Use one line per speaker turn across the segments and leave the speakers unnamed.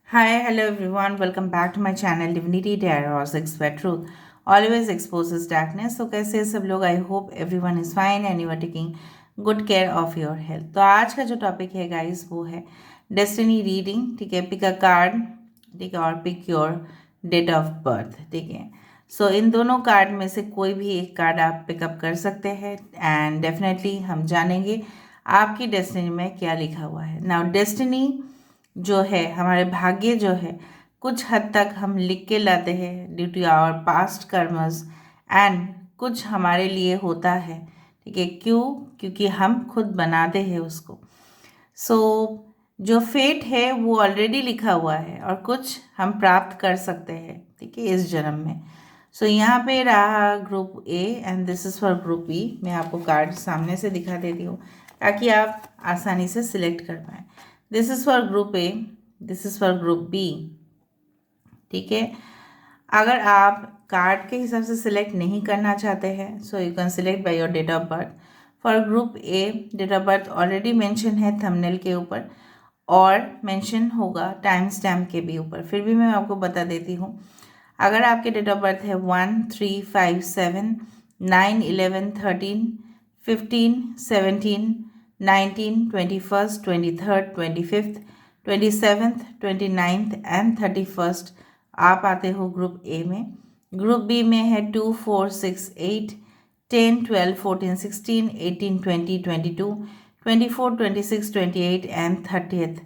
Hi, hello everyone. Welcome back to my channel Divinity Diagnostics where truth always exposes darkness. तो कैसे हैं सब लोग? I hope everyone is fine and you are taking good care of your health. तो आज का जो topic है गाइस वो है डेस्टिनी रीडिंग। ठीक है, पिक अ कार्ड, ठीक है, और pick your date of birth. ठीक है, सो इन दोनों कार्ड में से कोई भी एक कार्ड आप पिकअप कर सकते हैं एंड डेफिनेटली हम जानेंगे आपकी डेस्टिनी में क्या लिखा हुआ है। नाउ डेस्टिनी जो है, हमारे भाग्य जो है, कुछ हद तक हम लिख के लाते हैं due to our past karmas and कुछ हमारे लिए होता है। ठीक है, क्यों? क्योंकि हम खुद बनाते हैं उसको। सो जो फेट है वो ऑलरेडी लिखा हुआ है और कुछ हम प्राप्त कर सकते हैं, ठीक है, इस जन्म में। सो यहाँ पे रहा group A and this is for group B. मैं आपको कार्ड सामने से दिखा देती हूँ ताकि आप आसानी से सिलेक्ट कर पाएँ। This is for group A, this is for group B. ठीक है, अगर आप कार्ड के हिसाब से सिलेक्ट नहीं करना चाहते हैं so you can select by your date of birth. For group A date of birth already mention है थंबनेल के ऊपर और मेंशन होगा टाइम स्टैम्प के भी ऊपर, फिर भी मैं आपको बता देती हूँ। अगर आपके डेट ऑफ बर्थ है 1, 3, 5, 7, 9, 11, 13, 15, 17, 19, 21, 23, 24, 25, 27, 29th आप आते हो ग्रुप ए में। ग्रुप बी में है 2, 4, 6, 8, 10, 12, 14, 16, 18, 20, 21, 22, 24, 26, 28 एंड 30th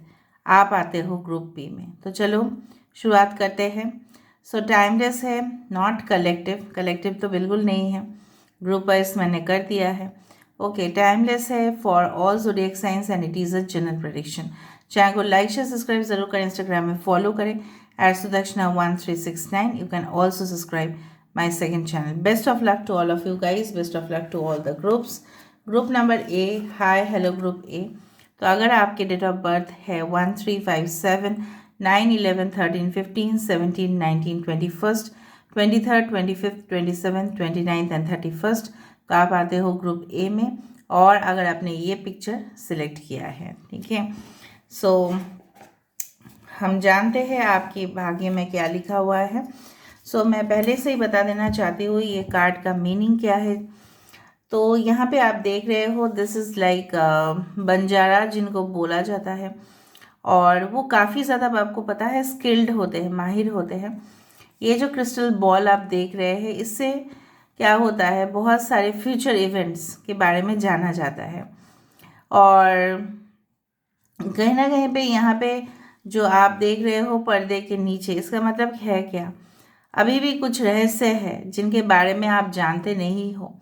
आप आते हो ग्रुप बी में। तो चलो शुरुआत करते हैं। सो टाइमलेस है, नॉट कलेक्टिव। कलेक्टिव तो बिल्कुल नहीं है, ग्रुप वाइज मैंने कर दिया है। ओके, टाइमलेस है for all zodiac signs and it is a general prediction. Channel को लाइक शेयर सब्सक्राइब जरूर करें, इंस्टाग्राम में फॉलो करें @Sudakshana1369। You can also subscribe my second channel. Best of luck to all of you guys, best of luck to all the groups. Group number A, hi hello group A. तो अगर आपके date of birth है 1, 3, 5, 7, 9, 11, 13, 15, 17, 19, 21, 23rd, 25th, 27th, 29th and 31st। तो आप आते हो group A में और अगर आपने ये पिक्चर सिलेक्ट किया है, ठीक है। सो हम जानते हैं आपके भाग्य में क्या लिखा हुआ है। सो मैं पहले से ही बता देना चाहती हूँ ये कार्ड का मीनिंग क्या है। तो यहाँ पे आप देख रहे हो दिस इज़ लाइक बंजारा जिनको बोला जाता है और वो काफ़ी ज़्यादा आपको पता है स्किल्ड होते हैं, माहिर होते हैं। ये जो क्रिस्टल बॉल आप देख रहे हैं इससे क्या होता है, बहुत सारे फ्यूचर इवेंट्स के बारे में जाना जाता है और कहीं ना कहीं पे यहाँ पे जो आप देख रहे हो पर्दे के नीचे, इसका मतलब है क्या? अभी भी कुछ रहस्य है जिनके बारे में आप जानते नहीं हो,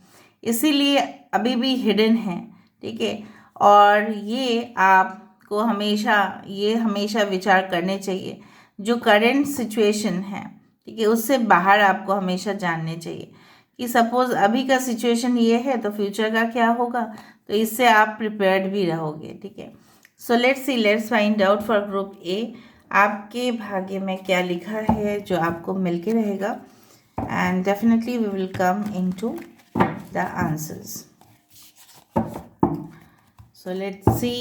इसीलिए अभी भी हिडन है। ठीक है, और ये आपको हमेशा विचार करने चाहिए जो करेंट सिचुएशन है, ठीक है, उससे बाहर आपको हमेशा जानने चाहिए कि सपोज अभी का सिचुएशन ये है तो फ्यूचर का क्या होगा, तो इससे आप प्रिपेयर्ड भी रहोगे। ठीक है, so let's find out for group ए आपके भाग्य में क्या लिखा है जो आपको मिलके रहेगा and definitely we will come into the answers. So let's see.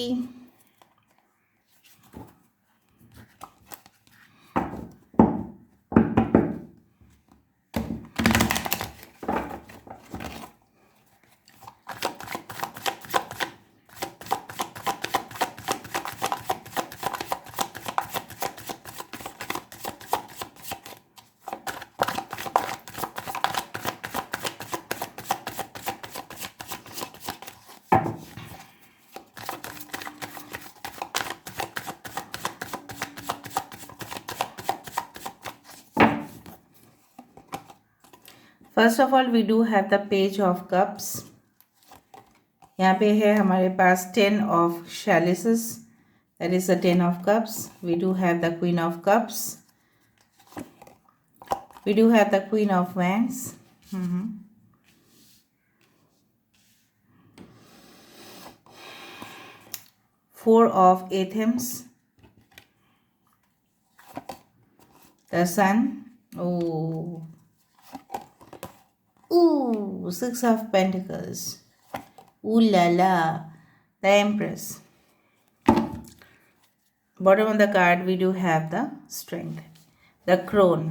First of all we do have the page of cups. यहाँ पे है हमारे पास 10 of chalices, that is the 10 of cups. We do have the queen of cups. We do have the queen of wands. 4 of athems, the sun. Oh, ooh, 6 of pentacles. Ooh la la, the empress. Bottom of the card we do have the Strength, the Crone.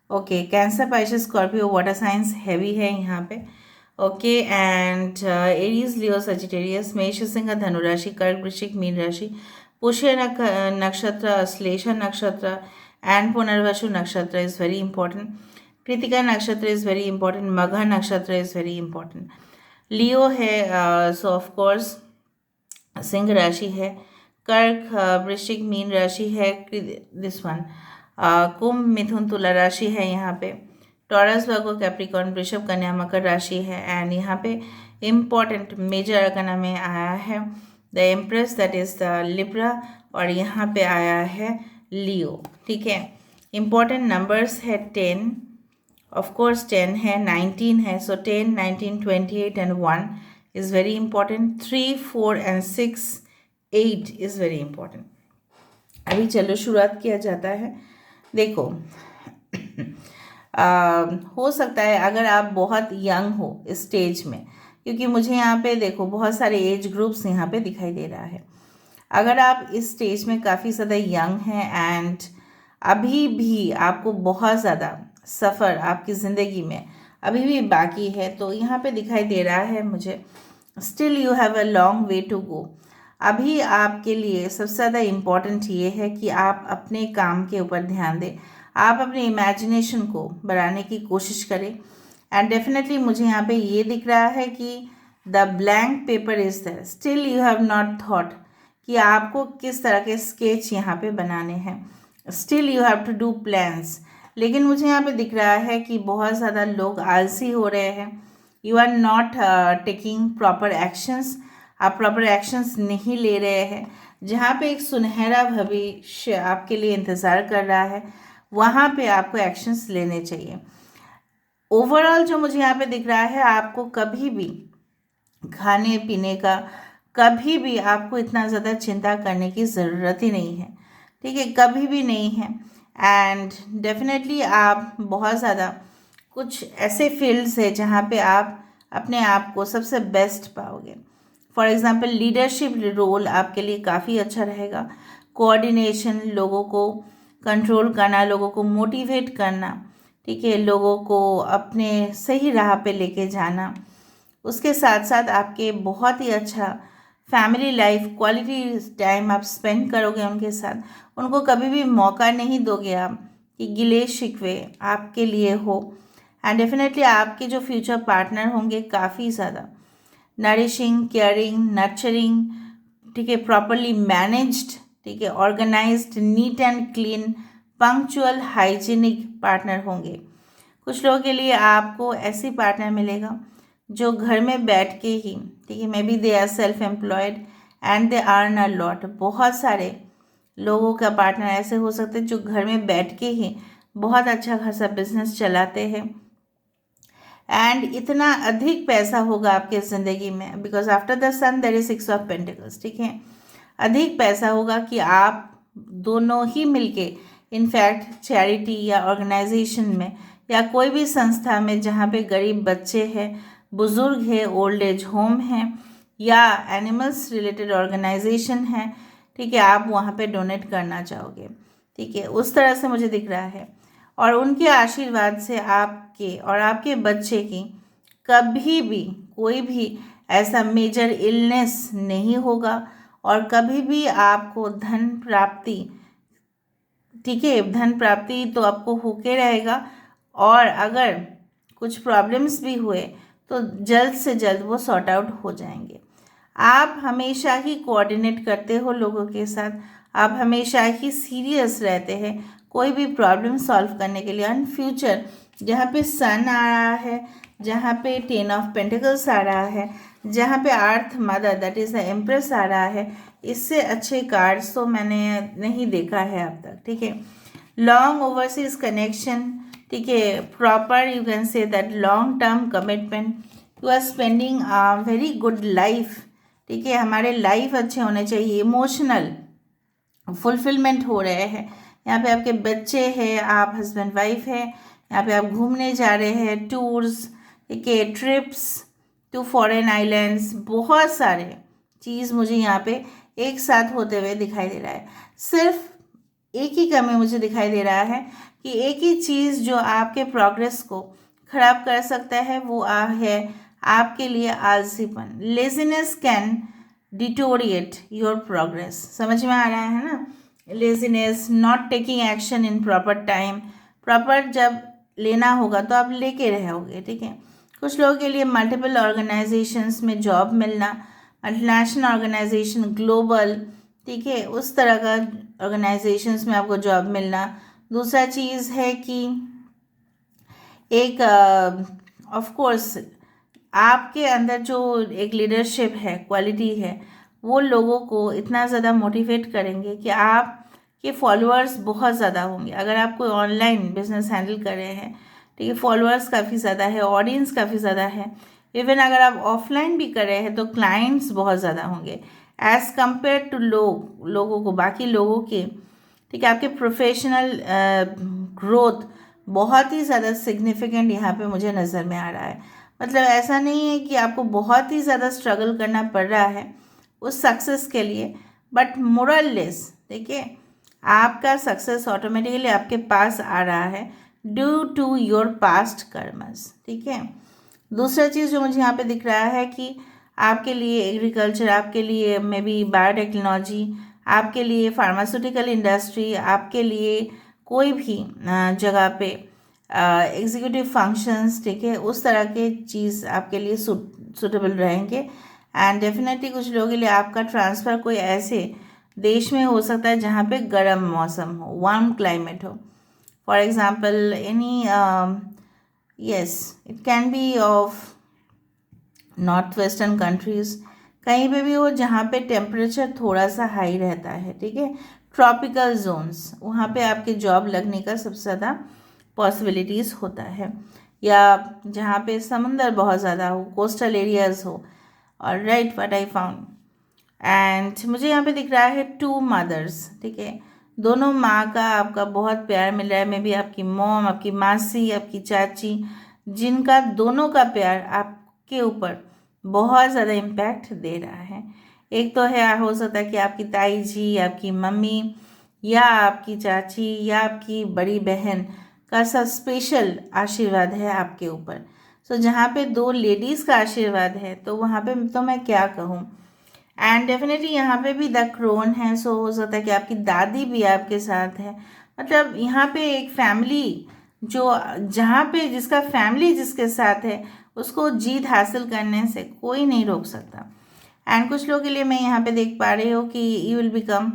Okay, cancer, Pisces, Scorpio, water science heavy है यहाँ पे. Okay, and Aries, Leo, Sagittarius, मेष, सिंह, धनु राशि, कर्क, वृश्चिक, mean राशि, पुष्य नक्षत्र, अश्लेषा नक्षत्र एंड पुनर्वसु नक्षत्र इज वेरी इंपॉर्टेंट. कृतिका नक्षत्र इज वेरी इंपॉर्टेंट. मघा नक्षत्र इज वेरी इंपॉर्टेंट. लियो है, सो ऑफ कोर्स सिंह राशि है. कर्क, वृश्चिक, मीन राशि है. दिस वन कुंभ, मिथुन, तुला राशि है यहाँ पे. टॉरस, वर्गो, कैप्रिकॉर्न, वृषभ, कन्या, मकर राशि है. एंड यहाँ पे इम्पॉर्टेंट मेजर अरकाना में आया है the empress, that is the Libra, और यहाँ पे आया है लियो. ठीक है, इम्पॉर्टेंट नंबर्स है 10, ऑफ कोर्स 10 है, 19 है. सो 10, 19, 28 and 1 is very important. 3, 4 and 6, 8 is very important. अभी चलो शुरुआत किया जाता है. देखो हो सकता है अगर आप बहुत यंग हो इस स्टेज में, क्योंकि मुझे यहाँ पे देखो बहुत सारे एज ग्रुप्स यहाँ पे दिखाई दे रहा है. अगर आप इस स्टेज में काफ़ी ज़्यादा यंग हैं एंड अभी भी आपको बहुत ज़्यादा सफ़र आपकी ज़िंदगी में अभी भी बाकी है, तो यहाँ पे दिखाई दे रहा है मुझे still you have a long way to go. अभी आपके लिए सबसे ज़्यादा इम्पॉर्टेंट ये है कि आप अपने काम के ऊपर ध्यान दें, आप अपने इमेजिनेशन को बढ़ाने की कोशिश करें. एंड डेफिनेटली मुझे यहाँ पे ये दिख रहा है कि the blank paper is there, still you have not thought कि आपको किस तरह के स्केच यहाँ पे बनाने हैं. Still you have to do plans. लेकिन मुझे यहाँ पे दिख रहा है कि बहुत ज़्यादा लोग आलसी हो रहे हैं. You are not taking proper actions. आप प्रॉपर एक्शंस नहीं ले रहे हैं. जहाँ पे एक सुनहरा भविष्य आपके लिए इंतज़ार कर रहा है, वहाँ पे आपको एक्शंस लेने चाहिए. ओवरऑल जो मुझे यहाँ पे दिख रहा है, आपको कभी भी खाने पीने का कभी भी आपको इतना ज़्यादा चिंता करने की ज़रूरत ही नहीं है. ठीक है, कभी भी नहीं है. एंड डेफिनेटली आप बहुत ज़्यादा कुछ ऐसे फील्ड्स है जहाँ पे आप अपने आप को सबसे बेस्ट पाओगे. फॉर एग्ज़ाम्पल लीडरशिप रोल आपके लिए काफ़ी अच्छा रहेगा. कोऑर्डिनेशन, लोगों को कंट्रोल करना, लोगों को मोटिवेट करना, ठीक है, लोगों को अपने सही राह पे लेके जाना. उसके साथ साथ आपके बहुत ही अच्छा फैमिली लाइफ, क्वालिटी टाइम आप स्पेंड करोगे उनके साथ. उनको कभी भी मौका नहीं दोगे आप कि गिले शिकवे आपके लिए हो. एंड डेफिनेटली आपके जो फ्यूचर पार्टनर होंगे काफ़ी ज़्यादा नरिशिंग, केयरिंग, नर्चरिंग, ठीक है, प्रॉपरली मैनेज्ड, ठीक है, organised, neat and clean, punctual, hygienic partner होंगे. कुछ लोगों के लिए आपको ऐसी पार्टनर मिलेगा जो घर में बैठ के ही, ठीक है, maybe they are self employed and they earn a lot. बहुत सारे लोगों का पार्टनर ऐसे हो सकते हैं जो घर में बैठ के ही बहुत अच्छा खासा बिजनेस चलाते हैं. एंड इतना अधिक पैसा होगा आपके ज़िंदगी में, because after the sun there is 6 of pentacles. ठीक है, अधिक पैसा होगा कि आप दोनों ही मिलके इनफैक्ट चैरिटी या ऑर्गेनाइजेशन में या कोई भी संस्था में जहाँ पे गरीब बच्चे हैं, बुज़ुर्ग है, ओल्ड एज होम है या एनिमल्स रिलेटेड ऑर्गेनाइजेशन है, ठीक है, आप वहाँ पे डोनेट करना चाहोगे. ठीक है, उस तरह से मुझे दिख रहा है. और उनके आशीर्वाद से आपके और आपके बच्चे की कभी भी कोई भी ऐसा मेजर इलनेस नहीं होगा और कभी भी आपको धन प्राप्ति, ठीक है, धन प्राप्ति तो आपको होके रहेगा. और अगर कुछ प्रॉब्लम्स भी हुए तो जल्द से जल्द वो सॉर्ट आउट हो जाएंगे. आप हमेशा ही कोऑर्डिनेट करते हो लोगों के साथ, आप हमेशा ही सीरियस रहते हैं कोई भी प्रॉब्लम सॉल्व करने के लिए. एंड फ्यूचर जहाँ पे सन आ रहा है, जहाँ पे 10 ऑफ पेंटिकल्स आ रहा है, जहाँ पे earth mother that is the empress आ रहा है, इससे अच्छे कार्ड्स तो मैंने नहीं देखा है अब तक. ठीक है, लॉन्ग ओवरसीज कनेक्शन, ठीक है, proper you can say that long term commitment, you are spending a very good life. ठीक है, हमारे लाइफ अच्छे होने चाहिए, इमोशनल फुलफिलमेंट हो रहे हैं. यहाँ पे आपके बच्चे हैं, आप हस्बैंड वाइफ है, यहाँ पे आप घूमने जा रहे हैं, टूर्स, ठीक है, ट्रिप्स टू फॉरेन आइलैंड्स, बहुत सारे चीज़ मुझे यहाँ पे एक साथ होते हुए दिखाई दे रहा है. सिर्फ एक ही कमी मुझे दिखाई दे रहा है कि एक ही चीज़ जो आपके प्रोग्रेस को खराब कर सकता है वो है आपके लिए आलसीपन। Laziness can deteriorate your progress. समझ में आ रहा है ना? Laziness, not taking action in proper time. Proper जब लेना होगा तो आप लेके रहोगे, ठीक है। कुछ लोगों के लिए मल्टीपल ऑर्गेनाइजेशंस में जॉब मिलना, मल्टीनेशनल ऑर्गेनाइजेशन, ग्लोबल, ठीक है, उस तरह का ऑर्गेनाइजेशंस में आपको जॉब मिलना। दूसरा चीज़ है कि एक ऑफ कोर्स आपके अंदर जो एक लीडरशिप है, क्वालिटी है, वो लोगों को इतना ज़्यादा मोटिवेट करेंगे कि आपके फॉलोअर्स बहुत ज़्यादा होंगे। अगर आप कोई ऑनलाइन बिजनेस हैंडल कर रहे हैं, ठीक है, फॉलोअर्स काफ़ी ज़्यादा है, ऑडियंस काफ़ी ज़्यादा है। इवन अगर आप ऑफलाइन भी कर रहे हैं तो क्लाइंट्स बहुत ज़्यादा होंगे एज़ कम्पेयर टू लोगों को, बाकी लोगों के, ठीक है। आपके प्रोफेशनल ग्रोथ बहुत ही ज़्यादा सिग्निफिकेंट यहाँ पे मुझे नज़र में आ रहा है। मतलब ऐसा नहीं है कि आपको बहुत ही ज़्यादा स्ट्रगल करना पड़ रहा है उस सक्सेस के लिए, बट मोरलेस, ठीक है, आपका सक्सेस ऑटोमेटिकली आपके पास आ रहा है due to your past karmas, ठीक है। दूसरा चीज़ जो मुझे यहाँ पे दिख रहा है कि आपके लिए एग्रीकल्चर, आपके लिए मे बी बायोटेक्नोलॉजी, आपके लिए फार्मास्यूटिकल इंडस्ट्री, आपके लिए कोई भी जगह पे एग्जीक्यूटिव फंक्शंस, ठीक है, उस तरह के चीज़ आपके लिए सूटेबल रहेंगे। एंड डेफिनेटली कुछ लोगों के लिए आपका ट्रांसफ़र कोई ऐसे देश में हो सकता है जहाँ पे गर्म मौसम हो, वार्म क्लाइमेट हो। For example any yes, it can be of north western countries, कहीं पे भी हो जहाँ पे टेम्परेचर थोड़ा सा हाई रहता है, ठीक है। ट्रॉपिकल जोन्स, वहाँ पे आपके जॉब लगने का सबसे ज़्यादा पॉसिबिलिटीज़ होता है। या जहाँ पे समंदर बहुत ज़्यादा हो, कोस्टल एरियाज़ हो। और right, what I found, and मुझे यहाँ पे दिख रहा है 2 मदर्स, ठीक है। दोनों माँ का आपका बहुत प्यार मिल रहा है। मे बी आपकी मॉम, आपकी मासी, आपकी चाची, जिनका दोनों का प्यार आपके ऊपर बहुत ज़्यादा इम्पैक्ट दे रहा है। एक तो है, हो सकता है कि आपकी ताई जी, आपकी मम्मी, या आपकी चाची, या आपकी बड़ी बहन का सब स्पेशल आशीर्वाद है आपके ऊपर। सो जहाँ पे 2 लेडीज़ का आशीर्वाद है तो वहाँ पे तो मैं क्या कहूँ। एंड डेफिनेटली यहाँ पे भी द क्रोन है। सो हो सकता है कि आपकी दादी भी आपके साथ है। मतलब यहाँ पे एक फैमिली जो, जहाँ पे जिसका फैमिली जिसके साथ है उसको जीत हासिल करने से कोई नहीं रोक सकता। एंड कुछ लोगों के लिए मैं यहाँ पे देख पा रही हूँ कि you will become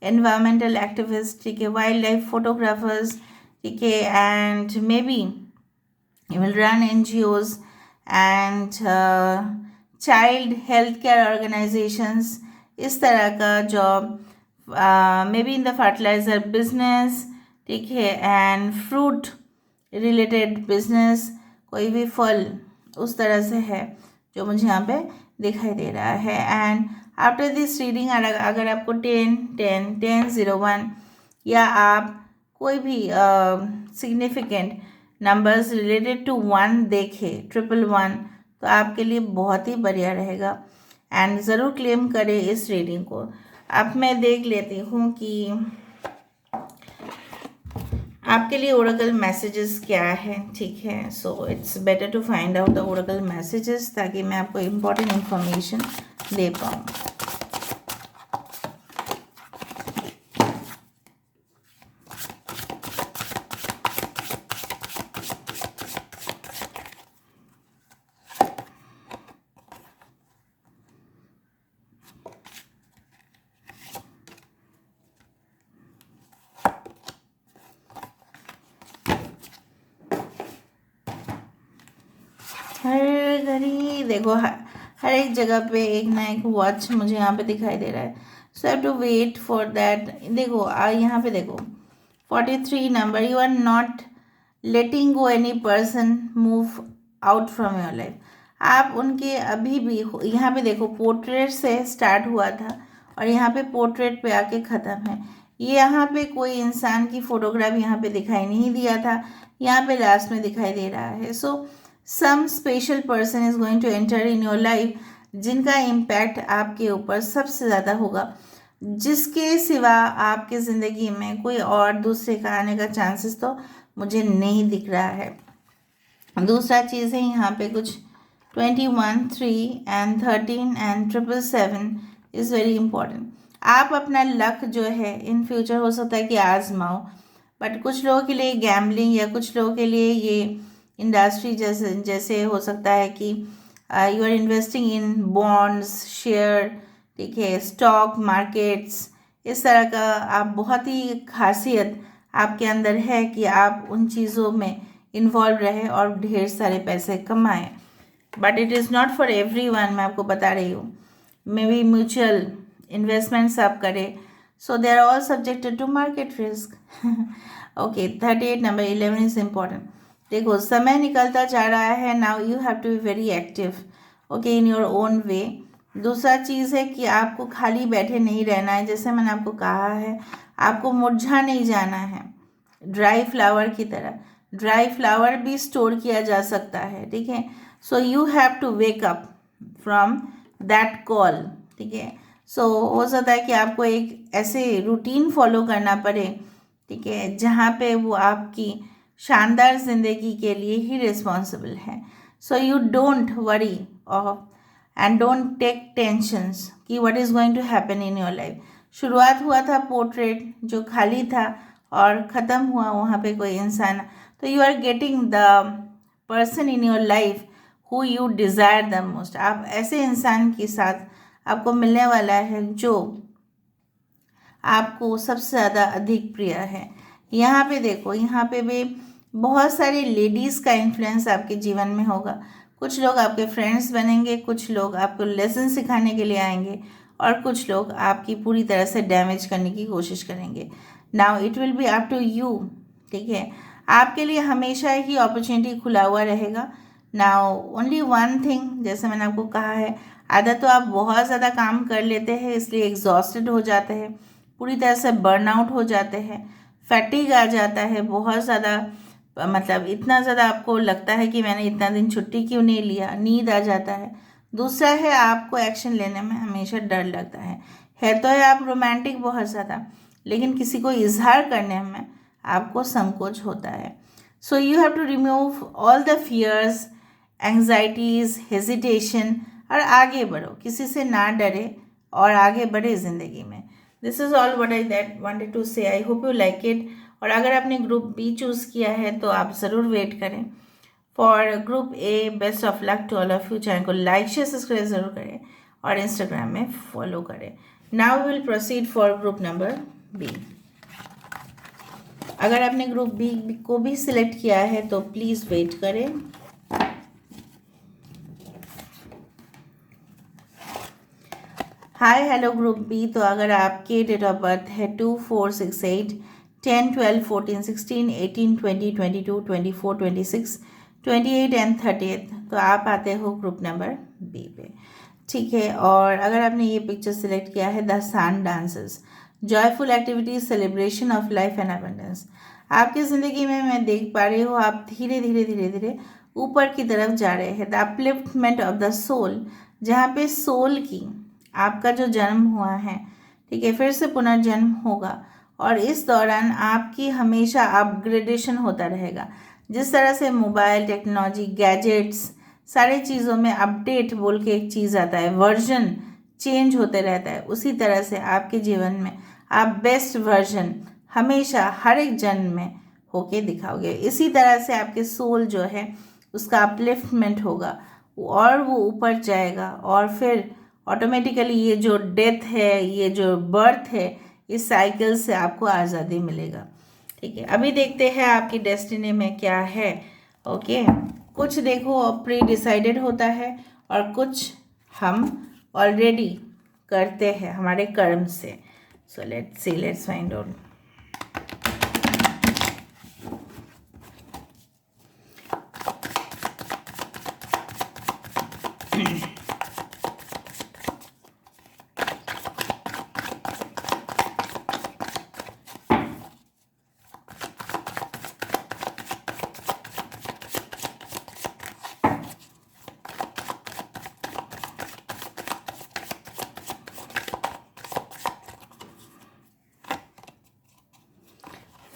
environmental activist, ठीक है, वाइल्ड लाइफ फोटोग्राफर्स, ठीक है, and may be you will run NGOs and child health care organisations, इस तरह का job, may be in the fertiliser business, ठीक है, एंड फ्रूट रिलेटेड बिजनेस, कोई भी फल उस तरह से है जो मुझे यहाँ पे दिखाई दे रहा है। एंड आफ्टर दिस रीडिंग अगर आपको 10 10 10 01 या आप कोई भी सिग्निफिकेंट नंबर्स रिलेटेड टू 1 देखे, 111, तो आपके लिए बहुत ही बढ़िया रहेगा। एंड ज़रूर क्लेम करें इस रीडिंग को। अब मैं देख लेती हूँ कि आपके लिए ओरेकल मैसेजेस क्या है, ठीक है। So it's better to find out the oracle messages ताकि मैं आपको इम्पोर्टेंट इन्फॉर्मेशन दे पाऊँ। हर घड़ी देखो, हर एक जगह पे एक ना एक वॉच मुझे यहाँ पे दिखाई दे रहा है। So have to wait for that. देखो यहाँ पे देखो 43 number, you are not letting go any person move out from your life. आप उनके अभी भी यहाँ पे देखो, पोर्ट्रेट से स्टार्ट हुआ था और यहाँ पे पोर्ट्रेट पे आके ख़त्म है। ये यहाँ पे कोई इंसान की फोटोग्राफ यहाँ पे दिखाई नहीं दिया था, यहाँ पे लास्ट में दिखाई दे रहा है। So some special person is going to enter in your life जिनका इम्पैक्ट आपके ऊपर सबसे ज़्यादा होगा। जिसके सिवा आपकी ज़िंदगी में कोई और दूसरे का आने का चांसेस तो मुझे नहीं दिख रहा है। दूसरा चीज़ है यहाँ पे कुछ 21, 3 and 13 and 777 is very important. आप अपना लक जो है इन फ्यूचर हो सकता है कि आजमाओ, बट कुछ लोगों के लिए गैम्बलिंग या कुछ लोगों के लिए ये इंडस्ट्री जैसे जैसे हो सकता है कि you are investing in bonds, share, ठीक है, स्टॉक मार्केट्स, इस तरह का आप बहुत ही खासियत आपके अंदर है कि आप उन चीज़ों में इन्वॉल्व रहे और ढेर सारे पैसे कमाएं। But it is not for every one, मैं आपको बता रही हूँ। मे बी म्यूचुअल इन्वेस्टमेंट्स आप करें, so they are all subjected to market risk. Okay, 38 number 11 is important. देखो समय निकलता जा रहा है, now you have to be very active, okay, in your own way. दूसरा चीज़ है कि आपको खाली बैठे नहीं रहना है, जैसे मैंने आपको कहा है, आपको मुरझा नहीं जाना है ड्राई फ्लावर की तरह। ड्राई फ्लावर भी स्टोर किया जा सकता है, ठीक है। So you have to wake up from that call, ठीक है। सो हो सकता है कि आपको एक ऐसे रूटीन फॉलो करना पड़े, ठीक है, जहाँ पे वो आपकी शानदार ज़िंदगी के लिए ही रिस्पॉन्सिबल है। So you don't worry of and don't take tensions कि what is going to happen in your life. शुरुआत हुआ था पोर्ट्रेट जो खाली था और ख़त्म हुआ वहाँ पे कोई इंसान, तो you are getting the person in your life who you desire the most. आप ऐसे इंसान के साथ आपको मिलने वाला है जो आपको सबसे ज़्यादा अधिक प्रिय है। यहाँ पे देखो, यहाँ पे भी बहुत सारी लेडीज़ का इन्फ्लुएंस आपके जीवन में होगा। कुछ लोग आपके फ्रेंड्स बनेंगे, कुछ लोग आपको लेसन सिखाने के लिए आएंगे और कुछ लोग आपकी पूरी तरह से डैमेज करने की कोशिश करेंगे। Now it will be up to you, ठीक है। आपके लिए हमेशा ही अपॉर्चुनिटी खुला हुआ रहेगा। नाउ ओनली वन थिंग, जैसे मैंने आपको कहा है, आधा तो आप बहुत ज़्यादा काम कर लेते हैं इसलिए एग्जॉस्टेड हो जाते हैं, पूरी तरह से बर्नआउट हो जाते हैं, फैटिग आ जाता है बहुत ज़्यादा, मतलब इतना ज़्यादा आपको लगता है कि मैंने इतना दिन छुट्टी क्यों नहीं लिया, नींद आ जाता है। दूसरा है आपको एक्शन लेने में हमेशा डर लगता है तो है आप रोमांटिक बहुत ज़्यादा, लेकिन किसी को इजहार करने में आपको संकोच होता है। So you have to remove all the fears, anxieties, hesitation और आगे बढ़ो, किसी से ना डरे और आगे बढ़े ज़िंदगी में। This is all what I that wanted to say. I hope you like it. और अगर आपने ग्रुप बी चूज़ किया है तो आप ज़रूर वेट करें for group A. Best of luck to all of you. Channel को लाइक शेयर सब्सक्राइब ज़रूर करें और इंस्टाग्राम में फॉलो करें। Now will proceed for group number B. अगर आपने ग्रुप बी को भी सिलेक्ट किया है तो प्लीज़ वेट करें। Hi hello group B. तो अगर आपके डेट ऑफ बर्थ है 2, 4, 6, 8, 10, 12, 14, 16, 18, 20, 22, 24, 26, 28 एंड 30, तो आप आते हो ग्रुप नंबर बी पे, ठीक है। और अगर आपने ये पिक्चर सिलेक्ट किया है the sun dances, joyful activities, celebration of life and abundance. आपकी ज़िंदगी में मैं देख पा रही हूँ आप धीरे धीरे धीरे धीरे ऊपर की तरफ जा रहे हैं। The upliftment of the soul, जहाँ पे सोल की आपका जो जन्म हुआ है, ठीक है, फिर से पुनर्जन्म होगा और इस दौरान आपकी हमेशा अपग्रेडेशन होता रहेगा। जिस तरह से मोबाइल टेक्नोलॉजी, गैजेट्स, सारी चीज़ों में अपडेट बोल के एक चीज़ आता है, वर्जन चेंज होते रहता है, उसी तरह से आपके जीवन में आप बेस्ट वर्जन हमेशा हर एक जन्म में होके दिखाओगे। इसी तरह से आपके सोल जो है उसका अपलिफ्टमेंट होगा और वो ऊपर जाएगा और फिर ऑटोमेटिकली ये जो डेथ है, ये जो बर्थ है, इस साइकिल से आपको आज़ादी मिलेगा, ठीक है। अभी देखते हैं आपकी डेस्टिनी में क्या है, ओके। कुछ देखो प्री डिसाइडेड होता है और कुछ हम ऑलरेडी करते हैं हमारे कर्म से। सो let's C, let's find out.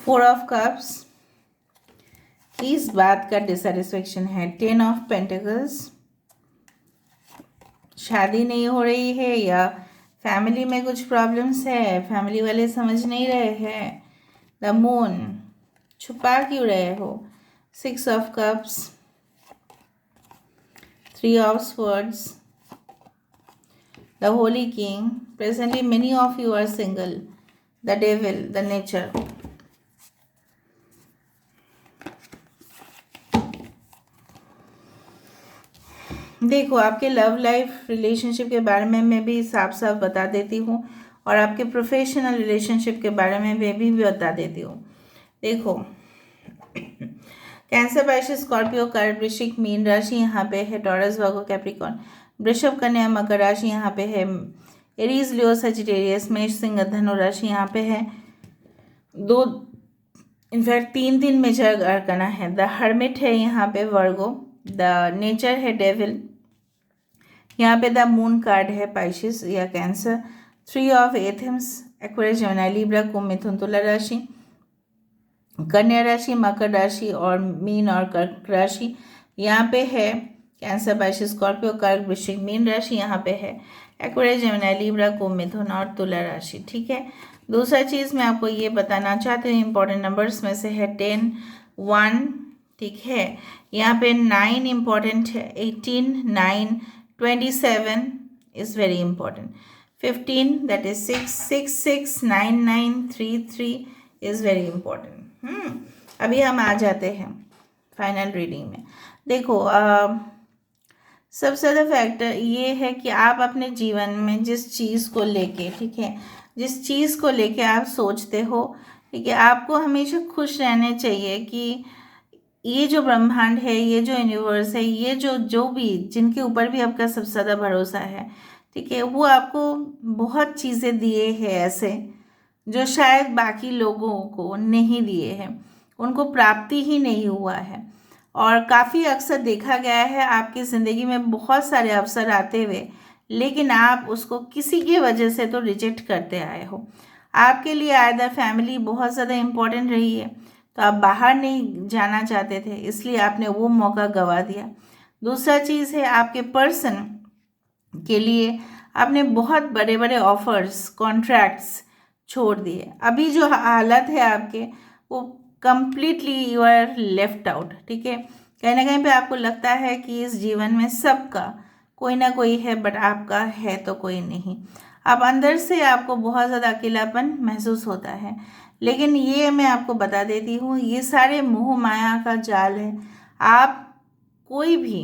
4 of cups, किस बात का डिससेटिस्फेक्शन है? 10 ऑफ पेंटिकल्स, शादी नहीं हो रही है या फैमिली में कुछ प्रॉब्लम्स है, फैमिली वाले समझ नहीं रहे हैं। द मून, छुपा क्यों रहे हो? 6 of cups, 3 of swords, the Holi king, presently many of you are single, the devil, the nature. देखो, आपके लव लाइफ रिलेशनशिप के बारे में मैं भी साफ साफ बता देती हूँ और आपके प्रोफेशनल रिलेशनशिप के बारे में मैं भी बता देती हूँ। देखो, कैंसर, पाइसेस, स्कॉर्पियो, कर्क, वृश्चिक, मीन राशि यहाँ पे है, टॉरस, वर्गो, कैप्रिकॉर्न, वृषभ, कन्या, मकर राशि यहाँ पे है, एरीज, लियो, सजिटेरियस, मेष, सिंह, धनु राशि यहाँ पे है। दो, इनफैक्ट तीन मेजर अरकाना है। द हर्मिट है यहाँ पे वर्गो, द नेचर है डेविल, यहाँ पे द मून कार्ड है पाइसेस या कैंसर, 3 ऑफ एथम्स, एक्वेरियस, जेमिनी, लिब्रा, कुंभ, मिथुन, तुला राशि, कन्या राशि, मकर राशि और मीन और कर्क राशि यहाँ पे है। कैंसर, पाइसेस, स्कॉर्पियो, कर्क, वृश्चिक, मीन राशि यहाँ पे है, एक्वेरियस, जेमिनी, लिब्रा, कुंभ, मिथुन और तुला राशि। ठीक है। दूसरा चीज़ मैं आपको ये बताना चाहती हूँ, इंपॉर्टेंट नंबर्स में से है 10, 1, ठीक है। यहाँ पे 9 इम्पॉर्टेंट है, 18, 9, 27 is very important, 15 that is 6, 6, 6, 9, 9, 3, 3 is very important. अभी हम आ जाते हैं फाइनल रीडिंग में। देखो, सबसे ज़्यादा फैक्टर ये है कि आप अपने जीवन में जिस चीज़ को लेके, ठीक है, जिस चीज़ को लेके आप सोचते हो, ठीक है, आपको हमेशा खुश रहने चाहिए कि ये जो ब्रह्मांड है, ये जो यूनिवर्स है, ये जो भी जिनके ऊपर भी आपका सबसे ज़्यादा भरोसा है, ठीक है, वो आपको बहुत चीज़ें दिए हैं ऐसे जो शायद बाकी लोगों को नहीं दिए हैं, उनको प्राप्ति ही नहीं हुआ है। और काफ़ी अक्सर देखा गया है आपकी ज़िंदगी में बहुत सारे अवसर आते हुए, लेकिन आप उसको किसी की वजह से तो रिजेक्ट करते आए हो। आपके लिए आइदर फैमिली बहुत ज़्यादा इम्पोर्टेंट रही है, तो आप बाहर नहीं जाना चाहते थे, इसलिए आपने वो मौका गंवा दिया। दूसरा चीज़ है, आपके पर्सन के लिए आपने बहुत बड़े बड़े ऑफर्स, कॉन्ट्रैक्ट्स छोड़ दिए। अभी जो हालत है आपके, वो completely you are left out, ठीक है। कहीं ना कहीं पे आपको लगता है कि इस जीवन में सबका कोई ना कोई है, बट आपका है तो कोई नहीं। आप अंदर से आपको बहुत ज़्यादा अकेलापन महसूस होता है, लेकिन ये मैं आपको बता देती हूँ, ये सारे मोह माया का जाल है। आप कोई भी,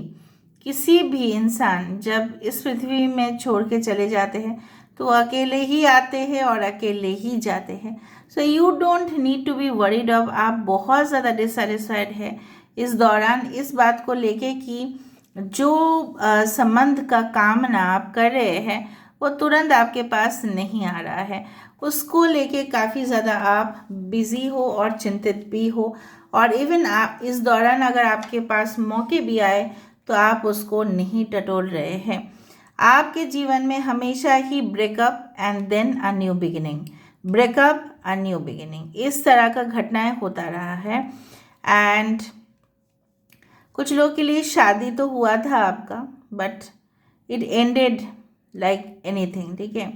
किसी भी इंसान जब इस पृथ्वी में छोड़ के चले जाते हैं तो अकेले ही आते हैं और अकेले ही जाते हैं। So you don't need to be worried of. आप बहुत ज़्यादा डिससेटिस्फाइड है इस दौरान इस बात को लेके कि जो संबंध का कामना आप कर रहे हैं वो तुरंत आपके पास नहीं आ रहा है, उसको लेके काफ़ी ज़्यादा आप बिज़ी हो और चिंतित भी हो। और इवन आप इस दौरान अगर आपके पास मौके भी आए तो आप उसको नहीं टटोल रहे हैं। आपके जीवन में हमेशा ही breakup and then a new beginning, breakup a new beginning, इस तरह का घटनाएं होता रहा है। एंड कुछ लोग के लिए शादी तो हुआ था आपका, but it ended like anything, ठीक है।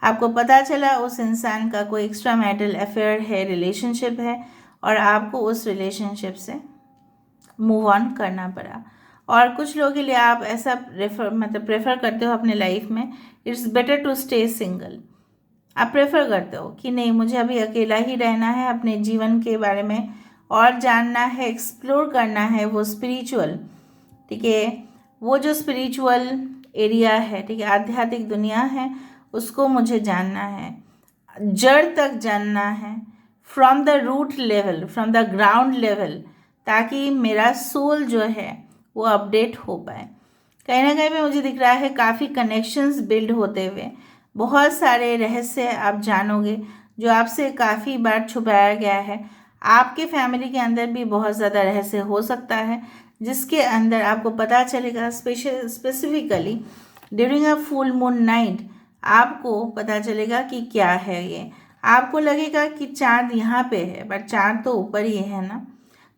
आपको पता चला उस इंसान का कोई एक्स्ट्रा मैरिटल अफेयर है, रिलेशनशिप है, और आपको उस रिलेशनशिप से मूव ऑन करना पड़ा। और कुछ लोगों के लिए आप ऐसा प्रेफर करते हो अपने लाइफ में, it's better to stay single. आप प्रेफर करते हो कि नहीं, मुझे अभी अकेला ही रहना है, अपने जीवन के बारे में और जानना है, एक्सप्लोर करना है, वो स्पिरिचुअल, ठीक है, वो जो स्पिरिचुअल एरिया है, ठीक है, आध्यात्मिक दुनिया है, उसको मुझे जानना है, जड़ तक जानना है, from the root level, from the ground level, ताकि मेरा सोल जो है वो अपडेट हो पाए। कहीं ना कहीं पे मुझे दिख रहा है काफ़ी कनेक्शंस बिल्ड होते हुए, बहुत सारे रहस्य आप जानोगे जो आपसे काफ़ी बार छुपाया गया है। आपके फैमिली के अंदर भी बहुत ज़्यादा रहस्य हो सकता है, जिसके अंदर आपको पता चलेगा। Specifically during a full moon night आपको पता चलेगा कि क्या है ये। आपको लगेगा कि चाँद यहाँ पे है, बट चाँद तो ऊपर ही है ना।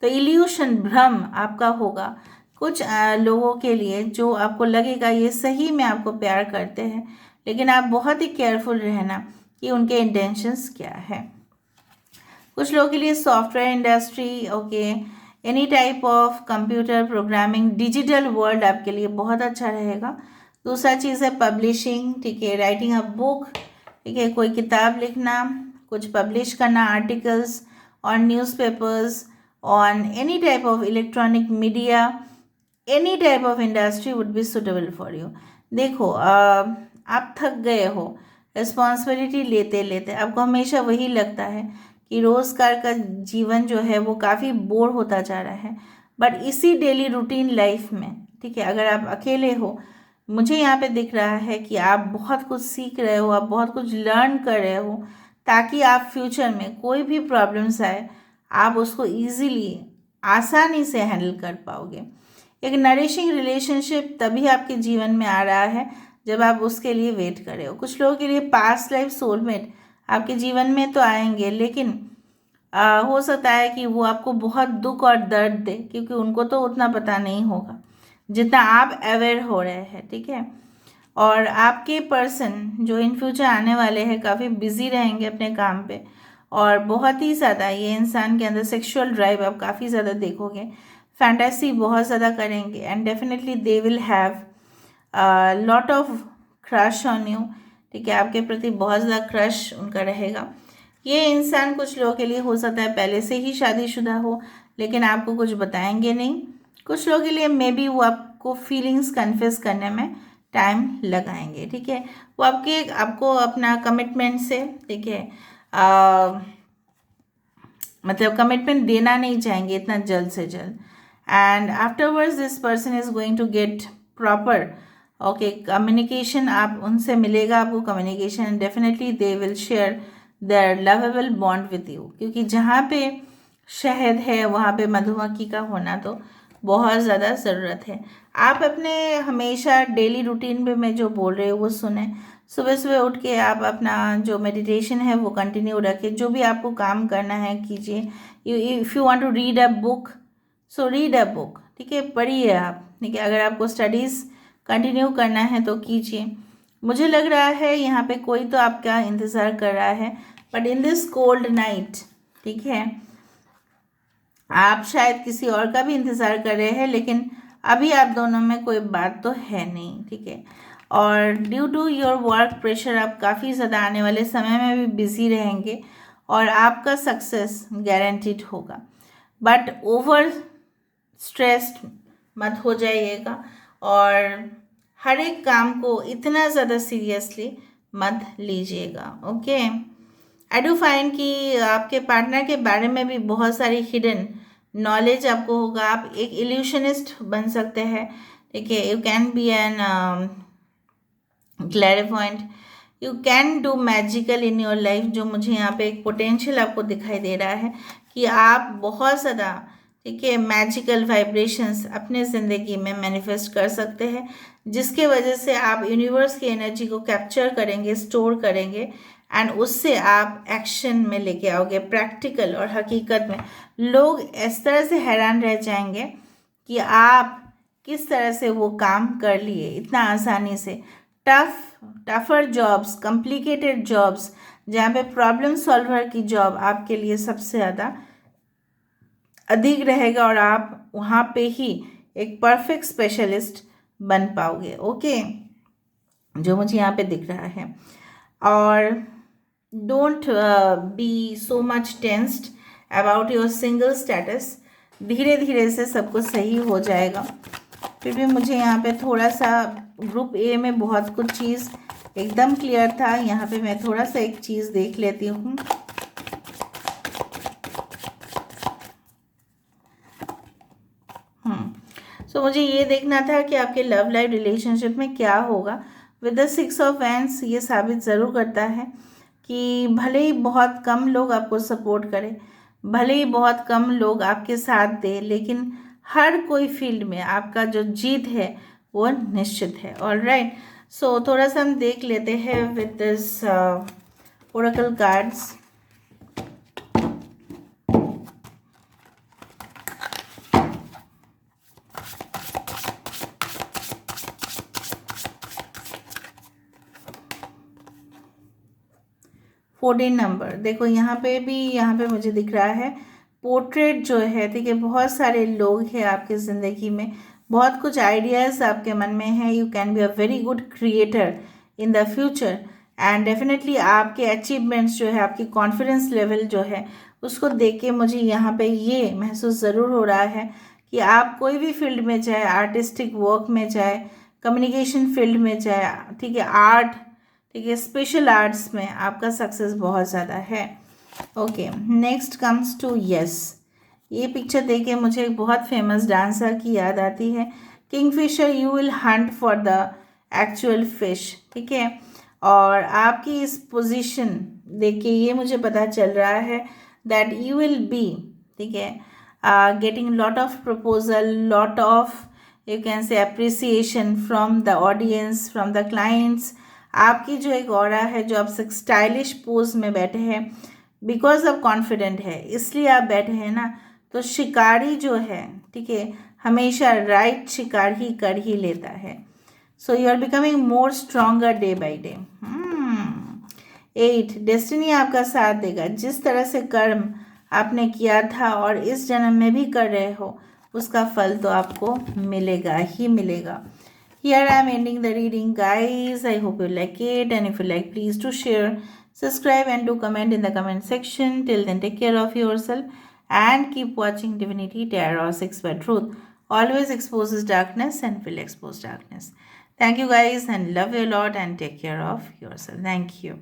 तो इल्यूशन, भ्रम आपका होगा कुछ लोगों के लिए, जो आपको लगेगा ये सही में आपको प्यार करते हैं, लेकिन आप बहुत ही केयरफुल रहना कि उनके इंटेंशंस क्या है। कुछ लोगों के लिए software industry, okay, any type of computer programming, digital world आपके लिए बहुत अच्छा रहेगा। दूसरा चीज़ है पब्लिशिंग, ठीक है, राइटिंग अ बुक, ठीक है, कोई किताब लिखना, कुछ पब्लिश करना, articles on newspapers, on any type of electronic media, any type of industry would be suitable for you. देखो आप थक गए हो रिस्पॉन्सिबिलिटी लेते लेते, आपको हमेशा वही लगता है कि रोज़गार का जीवन जो है वो काफ़ी बोर होता जा रहा है। बट इसी डेली रूटीन लाइफ में, ठीक है, अगर आप अकेले हो, मुझे यहाँ पे दिख रहा है कि आप बहुत कुछ सीख रहे हो, आप बहुत कुछ लर्न कर रहे हो, ताकि आप फ्यूचर में कोई भी प्रॉब्लम्स आए आप उसको ईजीली, आसानी से हैंडल कर पाओगे। एक नरिशिंग रिलेशनशिप तभी आपके जीवन में आ रहा है जब आप उसके लिए वेट कर रहे हो। कुछ लोगों के लिए पास्ट लाइफ सोलमेट आपके जीवन में तो आएंगे, लेकिन हो सकता है कि वो आपको बहुत दुख और दर्द दे, क्योंकि उनको तो उतना पता नहीं होगा जितना आप अवेयर हो रहे हैं, ठीक है। और आपके पर्सन जो इन फ्यूचर आने वाले हैं काफ़ी बिजी रहेंगे अपने काम पे, और बहुत ही ज़्यादा ये इंसान के अंदर सेक्सुअल ड्राइव आप काफ़ी ज़्यादा देखोगे, फैंटेसी बहुत ज़्यादा करेंगे, and definitely they will have lot of crush on you, ठीक है, आपके प्रति बहुत ज़्यादा क्रश उनका रहेगा। ये इंसान कुछ लोगों के लिए हो सकता है पहले से ही शादीशुदा हो, लेकिन आपको कुछ बताएंगे नहीं। कुछ लोगों के लिए मे बी वो आपको फीलिंग्स कन्फेस करने में टाइम लगाएंगे, ठीक है, वो आपको अपना कमिटमेंट से, ठीक है, मतलब कमिटमेंट देना नहीं चाहेंगे इतना जल्द से जल्द। And afterwards this person is going to get proper, okay, communication, आप उनसे मिलेगा आपको communication, and definitely they will share their lovable bond with you, क्योंकि जहाँ पे शहद है वहाँ पे मधुमक्खी का होना तो बहुत ज़्यादा ज़रूरत है। आप अपने हमेशा डेली रूटीन में मैं जो बोल रही हूँ वो सुने। सुबह सुबह उठ के आप अपना जो मेडिटेशन है वो कंटिन्यू रखें, जो भी आपको काम करना है कीजिए। If you want to read a book, so read a book, ठीक है, पढ़िए आप, ठीक है। अगर आपको स्टडीज़ कंटिन्यू करना है तो कीजिए। मुझे लग रहा है यहाँ पे कोई तो आपका इंतज़ार कर रहा है, but in this cold night, ठीक है, आप शायद किसी और का भी इंतज़ार कर रहे हैं, लेकिन अभी आप दोनों में कोई बात तो है नहीं, ठीक है। और due to your work pressure आप काफ़ी ज़्यादा आने वाले समय में भी बिज़ी रहेंगे, और आपका सक्सेस गारंटीड होगा। बट ओवर स्ट्रेस्ड मत हो जाइएगा, और हर एक काम को इतना ज़्यादा सीरियसली मत लीजिएगा, ओके। आई डू फाइंड कि आपके पार्टनर के बारे में भी बहुत सारी हिडन नॉलेज आपको होगा। आप एक इल्यूशनिस्ट बन सकते हैं, ठीक है, you can be an clairvoyant, you can do magical in your life, जो मुझे यहाँ पे एक पोटेंशियल आपको दिखाई दे रहा है कि आप बहुत ज़्यादा, ठीक है, मैजिकल वाइब्रेशंस अपने ज़िंदगी में मैनिफेस्ट कर सकते हैं, जिसके वजह से आप यूनिवर्स की एनर्जी को कैप्चर करेंगे, स्टोर करेंगे, एंड उससे आप एक्शन में लेके आओगे, प्रैक्टिकल और हकीकत में। लोग इस तरह से हैरान रह जाएंगे कि आप किस तरह से वो काम कर लिए इतना आसानी से। टफर जॉब्स, कॉम्प्लिकेटेड जॉब्स, जहाँ पे प्रॉब्लम सॉल्वर की जॉब आपके लिए सबसे ज़्यादा अधिक रहेगा, और आप वहाँ पे ही एक परफेक्ट स्पेशलिस्ट बन पाओगे, ओके, जो मुझे यहाँ पे दिख रहा है। और don't be so much tensed about your single status, धीरे धीरे से सब कुछ सही हो जाएगा। फिर भी मुझे यहाँ पे थोड़ा सा ग्रुप ए में बहुत कुछ चीज़ एकदम क्लियर था, यहाँ पे मैं थोड़ा सा एक चीज़ देख लेती हूँ। सो मुझे ये देखना था कि आपके लव लाइफ रिलेशनशिप में क्या होगा। विद द 6 ऑफ वैंड्स ये साबित ज़रूर करता है कि भले ही बहुत कम लोग आपको सपोर्ट करें, भले ही बहुत कम लोग आपके साथ दें, लेकिन हर कोई फील्ड में आपका जो जीत है वो निश्चित है। ऑल राइट, सो थोड़ा सा हम देख लेते हैं with this oracle cards. Fourteen number, देखो यहाँ पे भी, यहाँ पे मुझे दिख रहा है पोर्ट्रेट जो है, ठीक है, बहुत सारे लोग हैं आपके ज़िंदगी में, बहुत कुछ आइडियाज़ आपके मन में है, you can be a very good creator in the future and definitely आपके अचीवमेंट्स जो है, आपकी कॉन्फिडेंस लेवल जो है, उसको देख के मुझे यहाँ पे ये महसूस ज़रूर हो रहा है कि आप कोई भी फील्ड में जाए, आर्टिस्टिक वर्क में जाए, कम्युनिकेशन फील्ड में जाए, ठीक है, आर्ट, ठीक है, स्पेशल आर्ट्स में आपका सक्सेस बहुत ज़्यादा है। Okay, next comes to yes. ये पिक्चर देख के मुझे एक बहुत फेमस डांसर की याद आती है, Kingfisher you will Hunt for the actual fish, ठीक है, और आपकी इस पोजीशन देख के ये मुझे पता चल रहा है दैट यू विल बी, ठीक है, getting lot of proposal, lot of you can से appreciation from the audience, from the clients. आपकी जो एक ऑरा है, जो आप स्टाइलिश पोज में बैठे हैं, बिकॉज आप कॉन्फिडेंट है इसलिए आप बैठे हैं ना, तो शिकारी जो है, ठीक है, हमेशा राइट शिकार ही कर ही लेता है। So you are becoming more stronger day by day. 8, destiny आपका साथ देगा। जिस तरह से कर्म आपने किया था और इस जन्म में भी कर रहे हो, उसका फल तो आपको मिलेगा ही मिलेगा। Here I am ending the reading, guys. I hope you like it, and if you like, please do share, subscribe, and do comment in the comment section. Till then, take care of yourself and keep watching Divinity Tarot 6 by Truth. Always exposes darkness and will expose darkness. Thank you, guys, and love you a lot, and take care of yourself. Thank you.